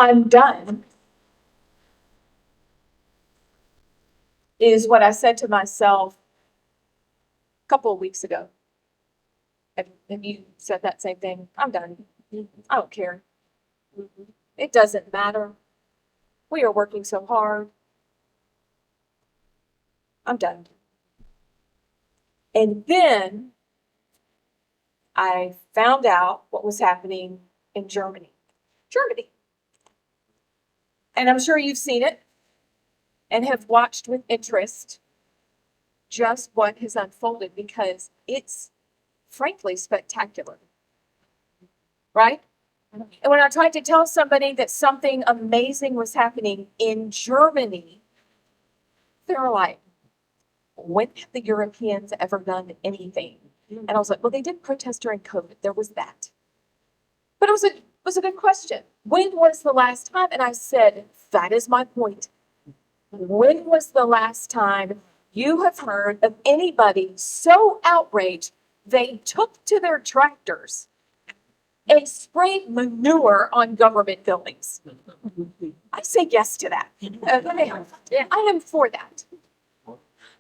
I'm done, is what I said to myself a couple of weeks ago. Have you said that same thing? I'm done. I don't care. It doesn't matter. We are working so hard. I'm done. And then I found out what was happening in Germany. Germany. And I'm sure you've seen it and have watched with interest just what has unfolded because it's frankly spectacular, right? And when I tried to tell somebody that something amazing was happening in Germany, they were like, when have the Europeans ever done anything? And I was like, well, they did protest during COVID. There was that. But it was a good question. When was the last time? And I said, that is my point. When was the last time you have heard of anybody so outraged they took to their tractors and sprayed manure on government buildings? I say yes to that. I am for that.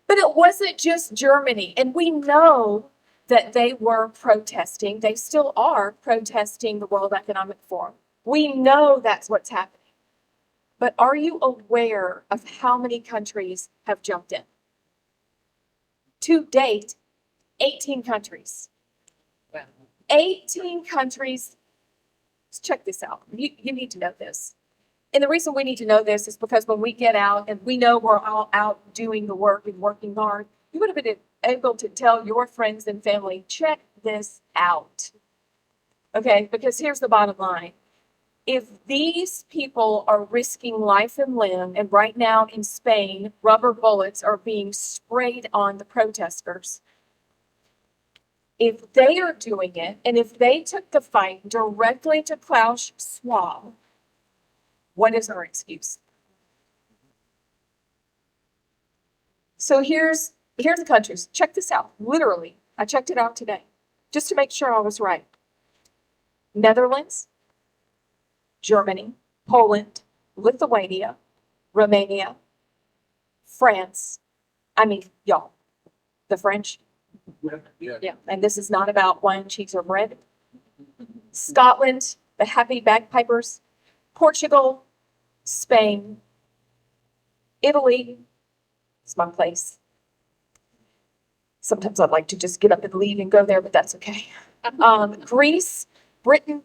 But it wasn't just Germany. And we know that they were protesting. They still are protesting the World Economic Forum. We know that's what's happening. But are you aware of how many countries have jumped in? To date, 18 countries. 18 countries. Let's check this out. You need to know this. And the reason we need to know this is because when we get out and we know we're all out doing the work and working hard, you would have been able to tell your friends and family, check this out. Okay, because here's the bottom line. If these people are risking life and limb, and right now in Spain, rubber bullets are being sprayed on the protesters, if they are doing it, and if they took the fight directly to Klaus Schwab, what is our excuse? So here's the countries. Check this out. Literally, I checked it out today just to make sure I was right. Netherlands, Germany, Poland, Lithuania, Romania, France. I mean, y'all, the French. Yeah. And this is not about wine, cheese, or bread. Scotland, the happy bagpipers, Portugal, Spain, Italy. It's my place. Sometimes I'd like to just get up and leave and go there, but that's okay. Greece, Britain,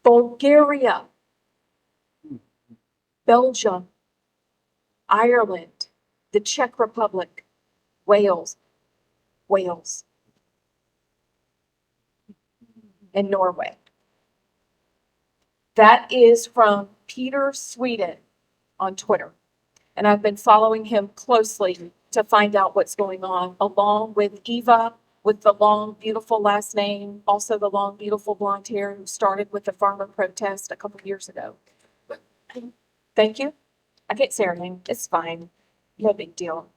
Bulgaria, Belgium, Ireland, the Czech Republic, Wales, and Norway. That is from Peter Sweden on Twitter. And I've been following him closely to find out what's going on, along with Eva, with the long, beautiful last name, also the long, beautiful blonde hair who started with the farmer protest a couple years ago. Thank you. I can't say her name. It's fine. No big deal.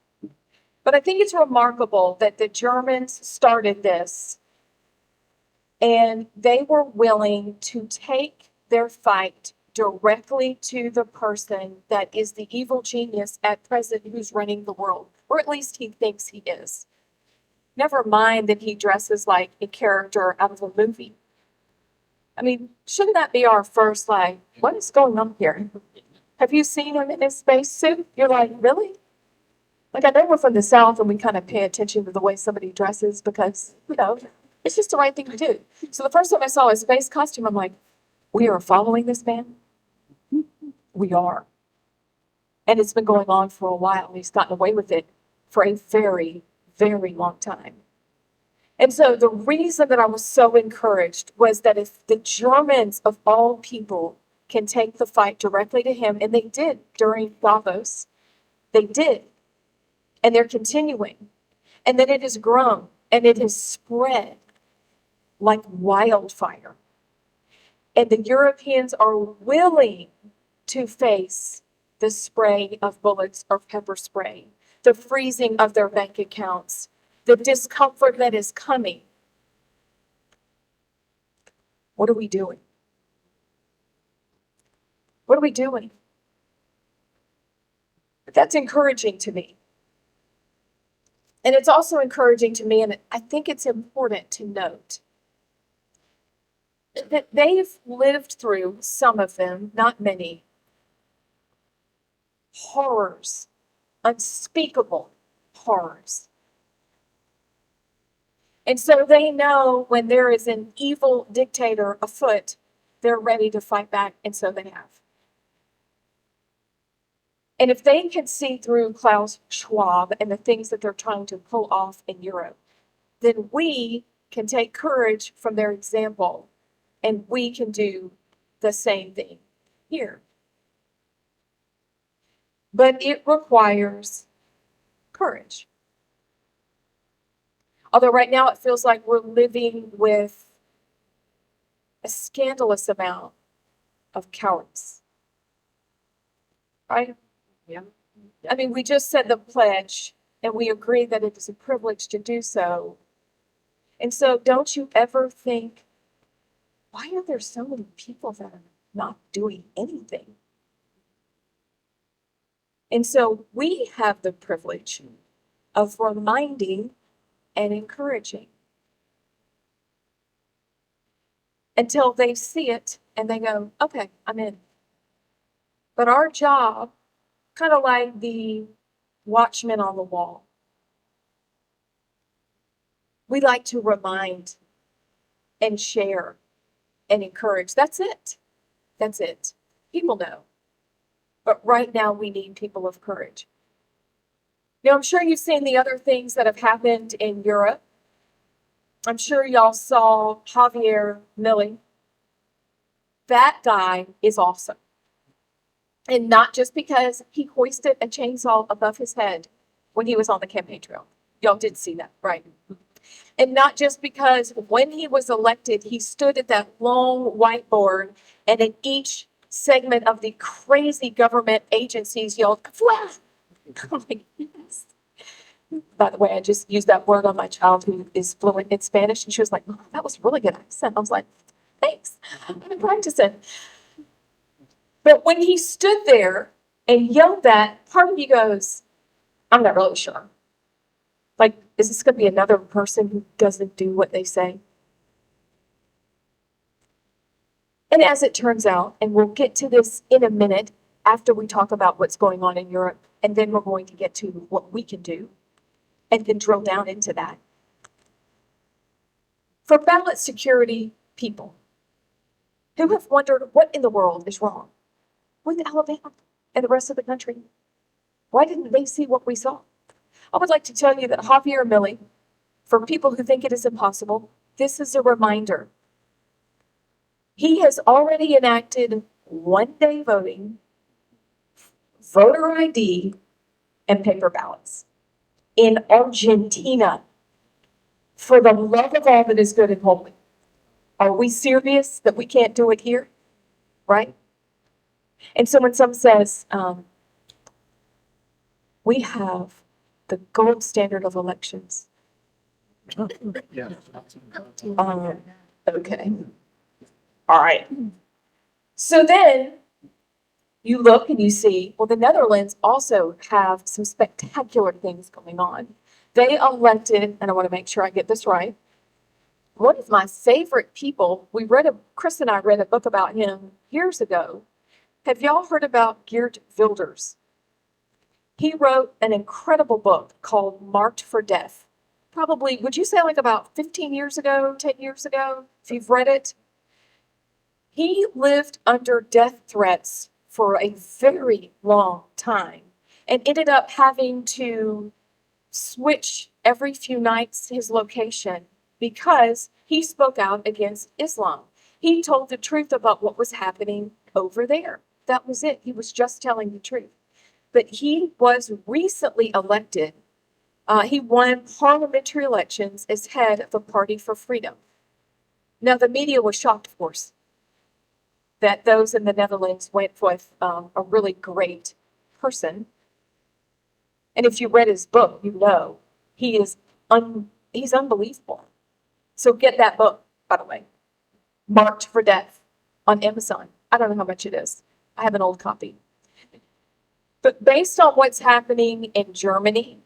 But I think it's remarkable that the Germans started this and they were willing to take their fight directly to the person that is the evil genius at present who's running the world, or at least he thinks he is. Never mind that he dresses like a character out of a movie. I mean, shouldn't that be our first, like, what is going on here? Have you seen him in his spacesuit? You're like, really? Like, I know we're from the South and we kind of pay attention to the way somebody dresses because, it's just the right thing to do. So the first time I saw his space costume, I'm like, we are following this man? We are. And it's been going on for a while. He's gotten away with it for a very, very long time. And so the reason that I was so encouraged was that if the Germans of all people can take the fight directly to him, and they did during Davos, they did, and they're continuing, and then it has grown and it has spread like wildfire. And the Europeans are willing to face the spray of bullets or pepper spray, the freezing of their bank accounts, the discomfort that is coming. What are we doing? What are we doing? But that's encouraging to me. And it's also encouraging to me, and I think it's important to note that they've lived through, some of them, not many, horrors, unspeakable horrors. And so they know when there is an evil dictator afoot, they're ready to fight back, and so they have. And if they can see through Klaus Schwab and the things that they're trying to pull off in Europe, then we can take courage from their example, and we can do the same thing here. But it requires courage. Although right now it feels like we're living with a scandalous amount of cowardice. Right? Yeah. I mean, we just said the pledge, and we agree that it is a privilege to do so. And so don't you ever think, why are there so many people that are not doing anything? And so we have the privilege of reminding and encouraging until they see it and they go, okay, I'm in. But our job, kind of like the watchman on the wall, we like to remind and share and encourage. That's it. That's it. People know. But right now we need people of courage. Now, I'm sure you've seen the other things that have happened in Europe. I'm sure y'all saw Javier Milei. That guy is awesome. And not just because he hoisted a chainsaw above his head when he was on the campaign trail. Y'all did see that, right? And not just because when he was elected, he stood at that long whiteboard, and in each segment of the crazy government agencies yelled, "Kafla!" I'm like, yes. By the way, I just used that word on my child who is fluent in Spanish, and she was like, "Oh, that was really good accent." I was like, thanks. I've been practicing. But when he stood there and yelled that, part of me goes, I'm not really sure. Like, is this going to be another person who doesn't do what they say? And as it turns out, and we'll get to this in a minute after we talk about what's going on in Europe, and then we're going to get to what we can do and then drill down into that. For ballot security people who have wondered what in the world is wrong with Alabama and the rest of the country, why didn't they see what we saw? I would like to tell you that Javier Milei, for people who think it is impossible, this is a reminder. He has already enacted one-day voting, voter ID, and paper ballots in Argentina. For the love of all that is good and holy. Are we serious that we can't do it here? Right? And so when someone says, we have the gold standard of elections. Yeah. Okay. All right. So then you look and you see, well, the Netherlands also have some spectacular things going on. They elected, and I want to make sure I get this right, one of my favorite people. Chris and I read a book about him years ago. Have y'all heard about Geert Wilders? He wrote an incredible book called Marked for Death. Probably, would you say like about 15 years ago, 10 years ago, if you've read it? He lived under death threats for a very long time and ended up having to switch every few nights his location because he spoke out against Islam. He told the truth about what was happening over there. That was it. He was just telling the truth. But he was recently elected. He won parliamentary elections as head of the Party for Freedom. Now, the media was shocked, of course, that those in the Netherlands went with a really great person. And if you read his book, you know he's unbelievable. So get that book, by the way, Marked for Death on Amazon. I don't know how much it is. I have an old copy. But based on what's happening in Germany,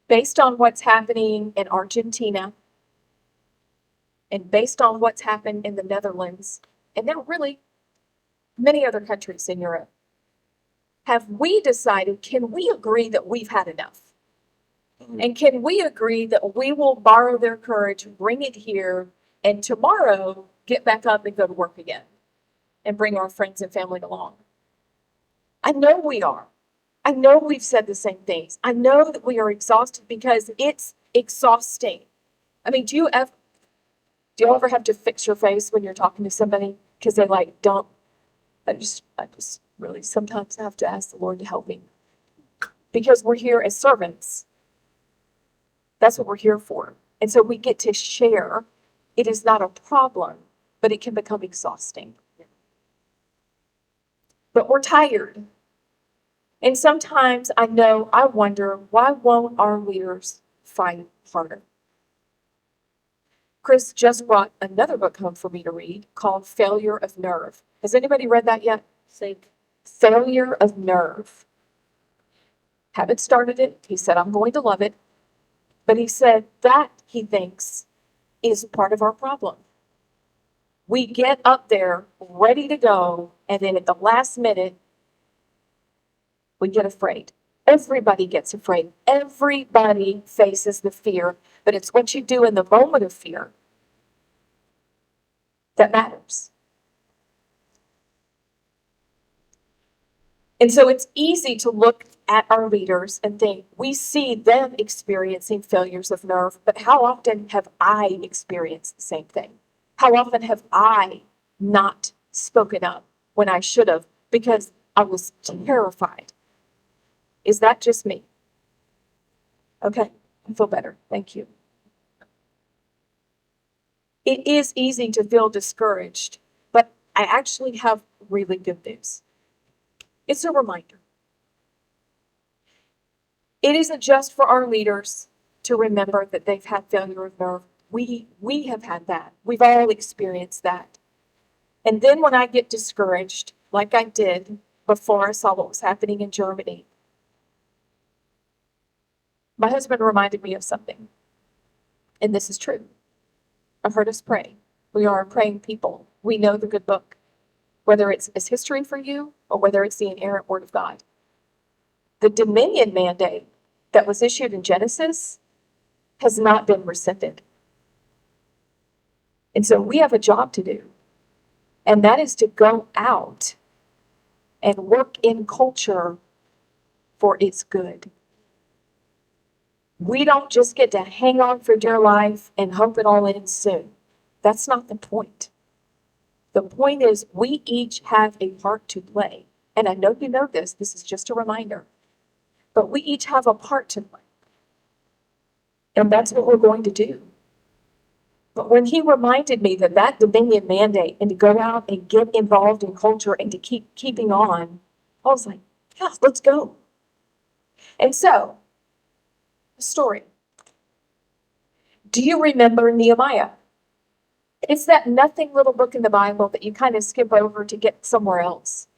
based on what's happening in Argentina, and based on what's happened in the Netherlands, and now really many other countries in Europe, have we decided, can we agree that we've had enough? And can we agree that we will borrow their courage, bring it here, and tomorrow get back up and go to work again and bring our friends and family along? I know we are. I know we've said the same things. I know that we are exhausted because it's exhausting. I mean, do you ever have to fix your face when you're talking to somebody because they like don't? I just really sometimes have to ask the Lord to help me because we're here as servants. That's what we're here for. And so we get to share. It is not a problem, but it can become exhausting. But we're tired. And sometimes I wonder, why won't our leaders fight harder? Chris just brought another book home for me to read called Failure of Nerve. Has anybody read that yet? Failure of Nerve. Haven't started it. He said, I'm going to love it. But he said that, he thinks, is part of our problem. We get up there ready to go, and then at the last minute, we get afraid. Everybody gets afraid. Everybody faces the fear, but it's what you do in the moment of fear that matters. And so it's easy to look at our leaders and think, we see them experiencing failures of nerve, but how often have I experienced the same thing? How often have I not spoken up when I should have because I was terrified? Is that just me? Okay, I feel better. Thank you. It is easy to feel discouraged, but I actually have really good news. It's a reminder. It isn't just for our leaders to remember that they've had failure of nerve. We have had that. We've all experienced that. And then when I get discouraged, like I did before I saw what was happening in Germany, my husband reminded me of something. And this is true. I've heard us pray. We are a praying people. We know the good book, whether it's as history for you or whether it's the inerrant word of God. The dominion mandate that was issued in Genesis has not been rescinded. And so we have a job to do, and that is to go out and work in culture for its good. We don't just get to hang on for dear life and hope it all ends soon. That's not the point. The point is we each have a part to play. And I know you know this is just a reminder. But we each have a part to play. And that's what we're going to do. But when he reminded me that dominion mandate and to go out and get involved in culture and to keeping on, I was like, yeah, let's go. And so, a story. Do you remember Nehemiah? It's that nothing little book in the Bible that you kind of skip over to get somewhere else.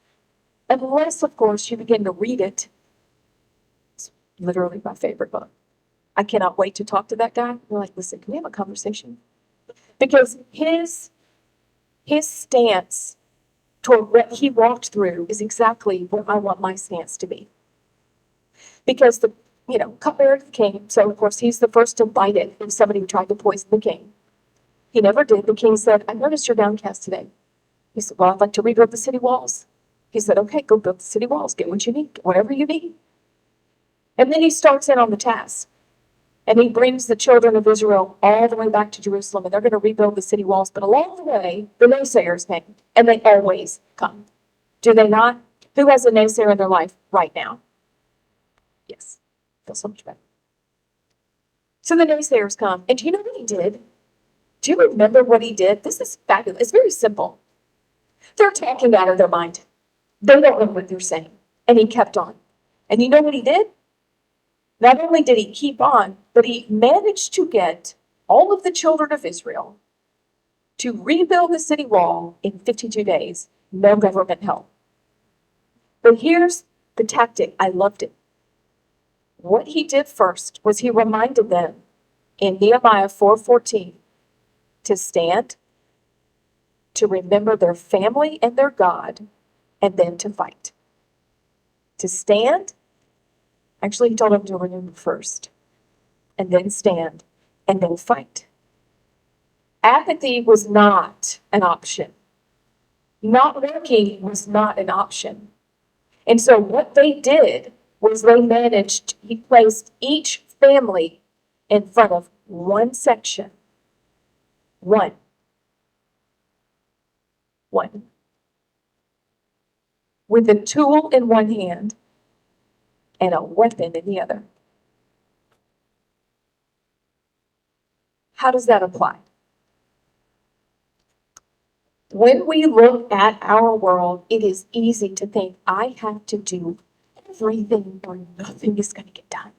Unless, of course, you begin to read it. It's literally my favorite book. I cannot wait to talk to that guy. We're like, listen, can we have a conversation? Because his stance toward what he walked through is exactly what I want my stance to be. Because cupbearer of the king, so of course he's the first to bite it if somebody tried to poison the king. He never did. The king said, I noticed you're downcast today. He said, well, I'd like to rebuild the city walls. He said, okay, go build the city walls. Get what you need, whatever you need. And then he starts in on the task. And he brings the children of Israel all the way back to Jerusalem, and they're going to rebuild the city walls. But along the way, the naysayers came, and they always come. Do they not? Who has a naysayer in their life right now? Yes. Feel so much better. So the naysayers come. And do you know what he did? Do you remember what he did? This is fabulous. It's very simple. They're talking out of their mind. They don't know what they're saying. And he kept on. And you know what he did? Not only did he keep on, but he managed to get all of the children of Israel to rebuild the city wall in 52 days. No government help. But here's the tactic. I loved it. What he did first was he reminded them in Nehemiah 4:14 to stand, to remember their family and their God, and then to fight. To stand, actually, he told them to remember first, and then stand, and then fight. Apathy was not an option. Not working was not an option. And so what they did was he placed each family in front of one section. One. With a tool in one hand and a weapon in the other. How does that apply? When we look at our world, it is easy to think, I have to do everything or nothing is going to get done.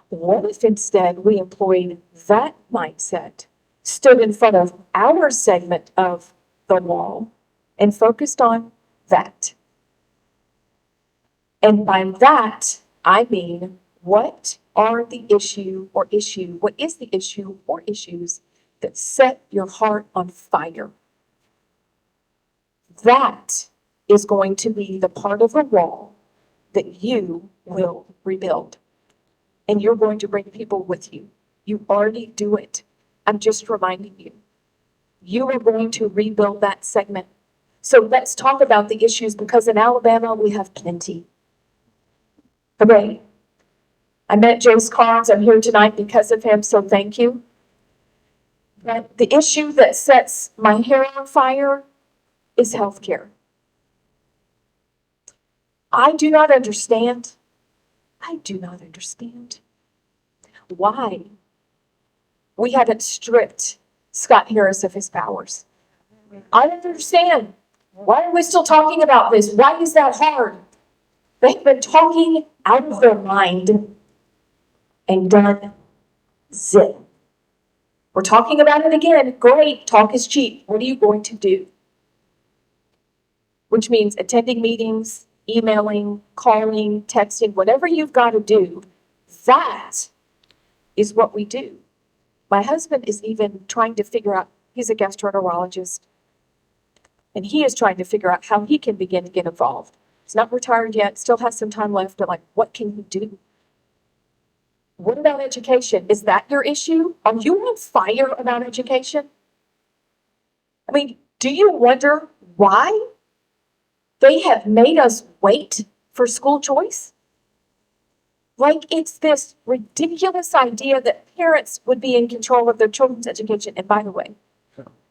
What if instead we employed that mindset, stood in front of our segment of the wall, and focused on that? And by that, I mean, what is the issue or issues that set your heart on fire? That is going to be the part of the wall that you will rebuild. And you're going to bring people with you. You already do it. I'm just reminding you. You are going to rebuild that segment. So let's talk about the issues, because in Alabama, we have plenty. Okay. I met Jace Carnes. I'm here tonight because of him, so thank you. But the issue that sets my hair on fire is healthcare. I do not understand why we haven't stripped Scott Harris of his powers. I don't understand. Why are we still talking about this? Why is that hard? They've been talking out of their mind and done zip. We're talking about it again. Great, talk is cheap. What are you going to do? Which means attending meetings, emailing, calling, texting, whatever you've got to do. That is what we do. My husband is even trying to figure out, he's a gastroenterologist, and he is trying to figure out how he can begin to get involved. He's not retired yet, still has some time left, but like, what can he do? What about education? Is that your issue? Are you on fire about education? I mean, do you wonder why they have made us wait for school choice? Like, it's this ridiculous idea that parents would be in control of their children's education. And by the way,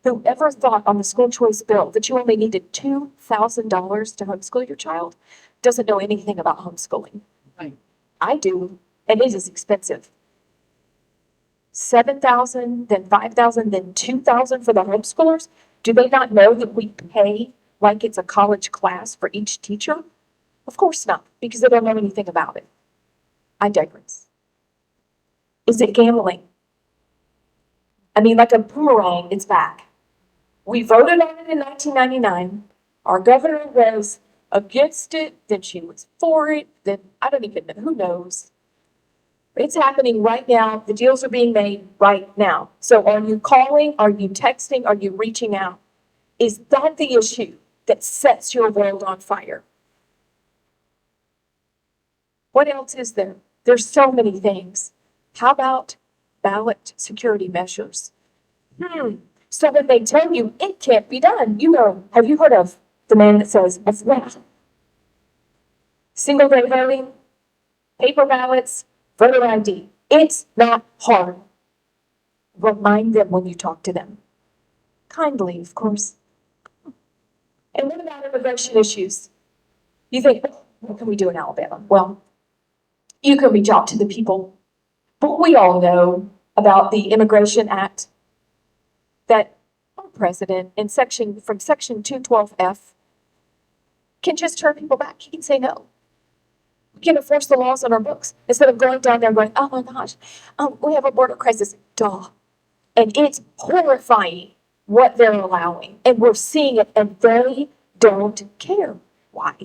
whoever thought on the school choice bill that you only needed $2,000 to homeschool your child doesn't know anything about homeschooling. Right. I do, and it is expensive. $7,000, then $5,000, then $2,000 for the homeschoolers. Do they not know that we pay like it's a college class for each teacher? Of course not, because they don't know anything about it. I digress. Is it gambling? I mean, like a boomerang, it's back. We voted on it in 1999. Our governor was against it, then she was for it, then I don't even know, who knows? It's happening right now. The deals are being made right now. So are you calling? Are you texting? Are you reaching out? Is that the issue that sets your world on fire? What else is there? There's so many things. How about ballot security measures? So when they tell you it can't be done, you know, have you heard of the man that says, it's not? Single day voting, paper ballots, voter ID. It's not hard. Remind them when you talk to them. Kindly, of course. And what about immigration issues? You think, what can we do in Alabama? Well, you can reach out to the people. But we all know about the Immigration Act that our president in section 212F can just turn people back. He can say no. We can enforce the laws on our books instead of going down there and going, oh my gosh, we have a border crisis. Duh. And it's horrifying what they're allowing. And we're seeing it, and they don't care. Why?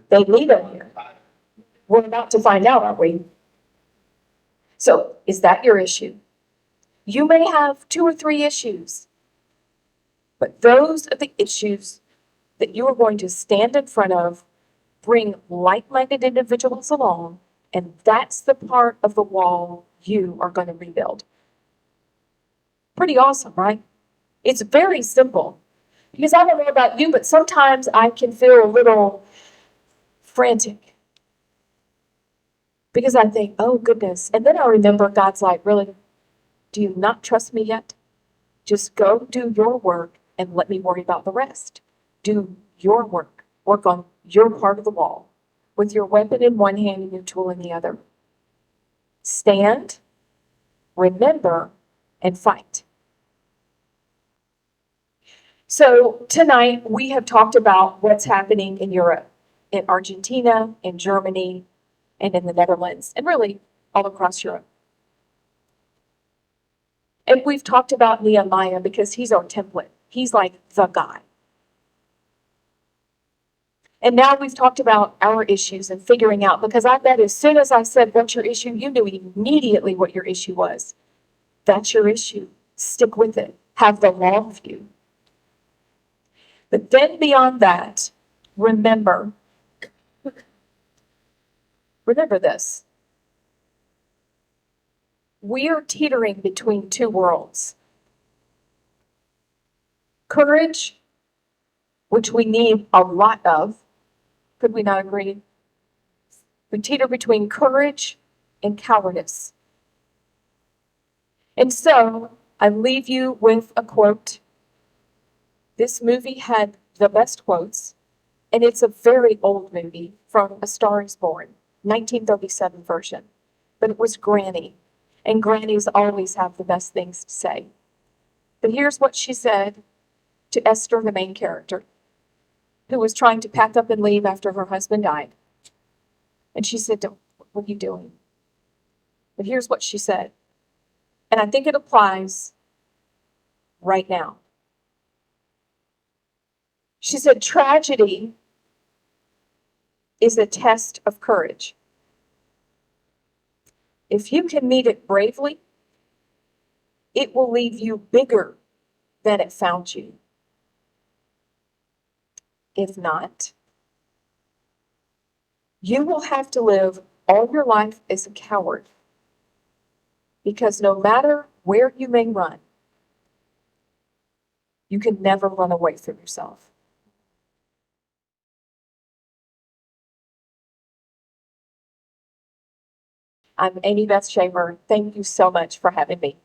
They leave it here. We're about to find out, aren't we? So is that your issue? You may have 2 or 3 issues, but those are the issues that you are going to stand in front of, bring like-minded individuals along, and that's the part of the wall you are going to rebuild. Pretty awesome, right? It's very simple. Because I don't know about you, but sometimes I can feel a little frantic because I think, oh goodness. And then I remember God's like, really, do you not trust me yet? Just go do your work and let me worry about the rest. Do your work. Work on your part of the wall with your weapon in one hand and your tool in the other. Stand, remember, and fight. So tonight we have talked about what's happening in Europe, in Argentina, in Germany, and in the Netherlands, and really all across Europe. And we've talked about Nehemiah because he's our template. He's like the guy. And now we've talked about our issues and figuring out, because I bet as soon as I said, what's your issue? You knew immediately what your issue was. That's your issue. Stick with it. Have the long view. But then beyond that, remember this. We are teetering between 2 worlds. Courage, which we need a lot of. Could we not agree? We teeter between courage and cowardice. And so I leave you with a quote. This movie had the best quotes, and it's a very old movie from A Star is Born, 1937 version. But it was Granny, and grannies always have the best things to say. But here's what she said to Esther, the main character, who was trying to pack up and leave after her husband died. And she said, what are you doing? But here's what she said. And I think it applies right now. She said, tragedy is a test of courage. If you can meet it bravely, it will leave you bigger than it found you. If not, you will have to live all your life as a coward, because no matter where you may run, you can never run away from yourself. I'm Amie Beth Shaver. Thank you so much for having me.